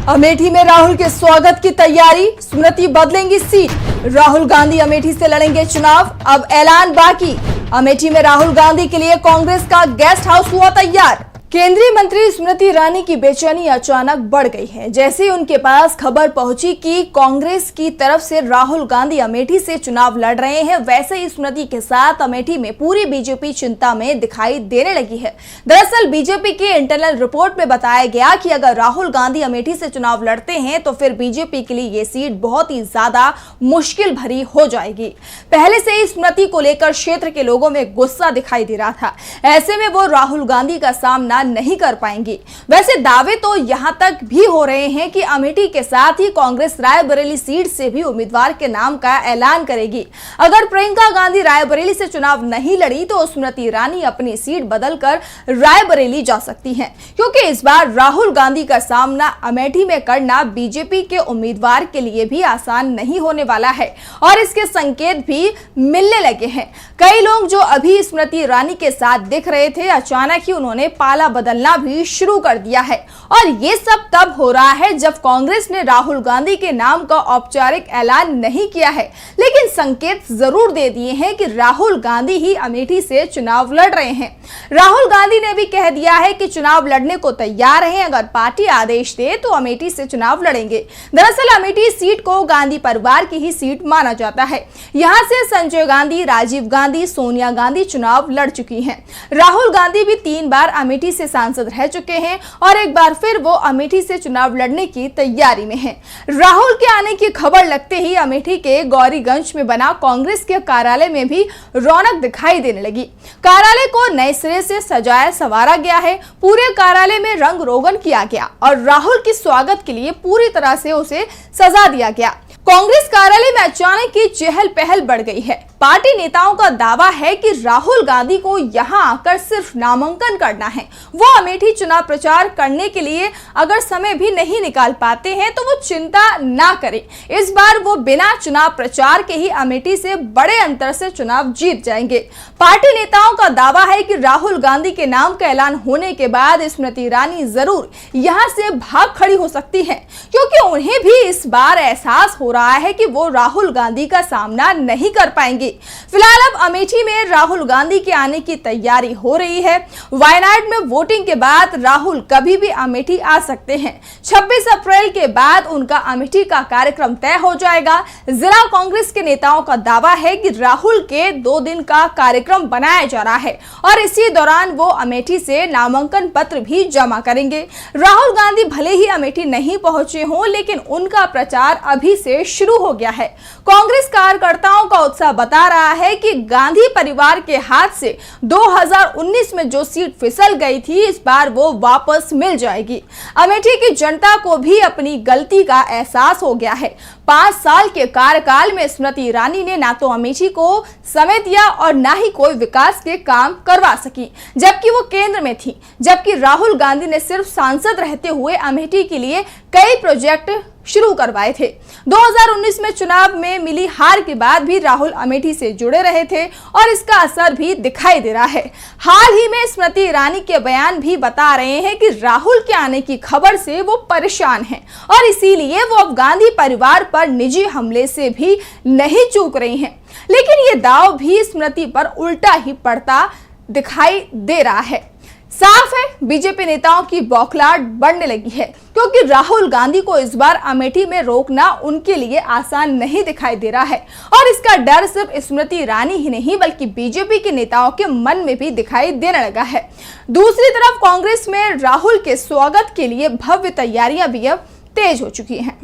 अमेठी में राहुल के स्वागत की तैयारी, स्मृति बदलेंगी सीट। राहुल गांधी अमेठी से लड़ेंगे चुनाव, अब ऐलान बाकी। अमेठी में राहुल गांधी के लिए कांग्रेस का गेस्ट हाउस हुआ तैयार। केंद्रीय मंत्री स्मृति ईरानी की बेचैनी अचानक बढ़ गई है। जैसे ही उनके पास खबर पहुंची कि कांग्रेस की तरफ से राहुल गांधी अमेठी से चुनाव लड़ रहे हैं, वैसे ही स्मृति के साथ अमेठी में पूरी बीजेपी चिंता में दिखाई देने लगी है। दरअसल बीजेपी की इंटरनल रिपोर्ट में बताया गया कि अगर राहुल गांधी अमेठी से चुनाव लड़ते हैं तो फिर बीजेपी के लिए ये सीट बहुत ही ज्यादा मुश्किल भरी हो जाएगी। पहले से ही स्मृति को लेकर क्षेत्र के लोगों में गुस्सा दिखाई दे रहा था। ऐसे में वो राहुल गांधी का सामना नहीं कर पाएंगी। वैसे दावे तो यहां तक भी हो रहे हैं कि अमेठी के साथ ही कांग्रेस रायबरेली सीट से भी उम्मीदवार के नाम का ऐलान करेगी। अगर प्रियंका गांधी रायबरेली से चुनाव नहीं लड़ी तो स्मृति ईरानी अपनी सीट बदलकर रायबरेली जा सकती हैं, क्योंकि इस बार राहुल गांधी का सामना अमेठी में करना बीजेपी के उम्मीदवार के लिए भी आसान नहीं होने वाला है और इसके संकेत भी मिलने लगे हैं। कई लोग जो अभी स्मृति ईरानी के साथ दिख रहे थे, अचानक ही उन्होंने पाला बदलना भी शुरू कर दिया है और ये सब तब हो रहा है जब कांग्रेस ने राहुल गांधी के नाम का औपचारिक ऐलान नहीं किया है, लेकिन संकेत जरूर दे दिए हैं कि राहुल गांधी ही अमेठी से चुनाव लड़ रहे हैं। राहुल गांधी ने भी कह दिया है कि चुनाव लड़ने को तैयार हैं, अगर पार्टी आदेश दे तो अमेठी से चुनाव लड़ेंगे। दरअसल अमेठी सीट को गांधी परिवार की ही सीट माना जाता है। यहां से संजय गांधी, राजीव गांधी, सोनिया गांधी चुनाव लड़ चुकी हैं। राहुल गांधी भी 3 बार अमेठी से सांसद रह चुके हैं और एक बार फिर वो अमेठी से चुनाव लड़ने की तैयारी में हैं। राहुल के आने की खबर लगते ही अमेठी के गौरीगंज में बना कांग्रेस के कार्यालय में भी रौनक दिखाई देने लगी। कार्यालय को नए सिरे से सजाया संवारा गया है। पूरे कार्यालय में रंग रोगन किया गया और राहुल के स्वागत के लिए पूरी तरह से उसे सजा दिया गया। कांग्रेस कार्यालय में अचानक की चहल पहल बढ़ गई है। पार्टी नेताओं का दावा है कि राहुल गांधी को यहां आकर सिर्फ नामांकन करना है। वो अमेठी चुनाव प्रचार करने के लिए अगर समय भी नहीं निकाल पाते हैं तो वो चिंता ना करें। इस बार वो बिना चुनाव प्रचार के ही अमेठी से बड़े अंतर से चुनाव जीत जाएंगे। पार्टी नेताओं का दावा है कि राहुल गांधी के नाम का ऐलान होने के बाद स्मृति ईरानी जरूर यहां से भाग खड़ी हो सकती है, क्योंकि उन्हें भी इस बार एहसास हो रहा है कि वो राहुल गांधी का सामना नहीं कर पाएंगे। फिलहाल अब अमेठी में राहुल गांधी के आने की तैयारी हो रही है। वायनाड में वोटिंग के बाद राहुल कभी भी अमेठी आ सकते हैं। 26 अप्रैल के बाद उनका अमेठी का कार्यक्रम तय हो जाएगा। जिला कांग्रेस के नेताओं का दावा है कि राहुल के 2 दिन का कार्यक्रम बनाया जा रहा है और इसी दौरान वो अमेठी से नामांकन पत्र भी जमा करेंगे। राहुल गांधी भले ही अमेठी नहीं पहुंचे हों, लेकिन उनका प्रचार अभी से शुरू हो गया है। कांग्रेस कार्यकर्ताओं का उत्साह बता रहा है कि गांधी परिवार के हाथ से 2019 में जो सीट फिसल गई थी, इस बार वो वापस मिल जाएगी। अमेठी की जनता को भी अपनी गलती का एहसास हो गया है। 5 साल के कार्यकाल में स्मृति ईरानी ने ना तो अमेठी को समय दिया और ना ही कोई विकास के काम करवा सकी, जबकि वो केंद्र में थी। जबकि राहुल गांधी ने सिर्फ सांसद रहते हुए अमेठी के लिए कई प्रोजेक्ट शुरू करवाए थे। 2019 में चुनाव में मिली हार के बाद भी राहुल अमेठी से जुड़े रहे थे और इसका असर भी दिखाई दे रहा है। हाल ही में स्मृति ईरानी के बयान भी बता रहे हैं कि राहुल के आने की खबर से वो परेशान हैं और इसीलिए वो अब गांधी परिवार पर निजी हमले से भी नहीं चूक रही हैं। लेकिन ये दाव भी स्मृति पर उल्टा ही पड़ता दिखाई दे रहा है। साफ है बीजेपी नेताओं की बौखलाहट बढ़ने लगी है, क्योंकि राहुल गांधी को इस बार अमेठी में रोकना उनके लिए आसान नहीं दिखाई दे रहा है और इसका डर सिर्फ स्मृति ईरानी ही नहीं बल्कि बीजेपी के नेताओं के मन में भी दिखाई देने लगा है। दूसरी तरफ कांग्रेस में राहुल के स्वागत के लिए भव्य तैयारियां भी अब तेज हो चुकी हैं।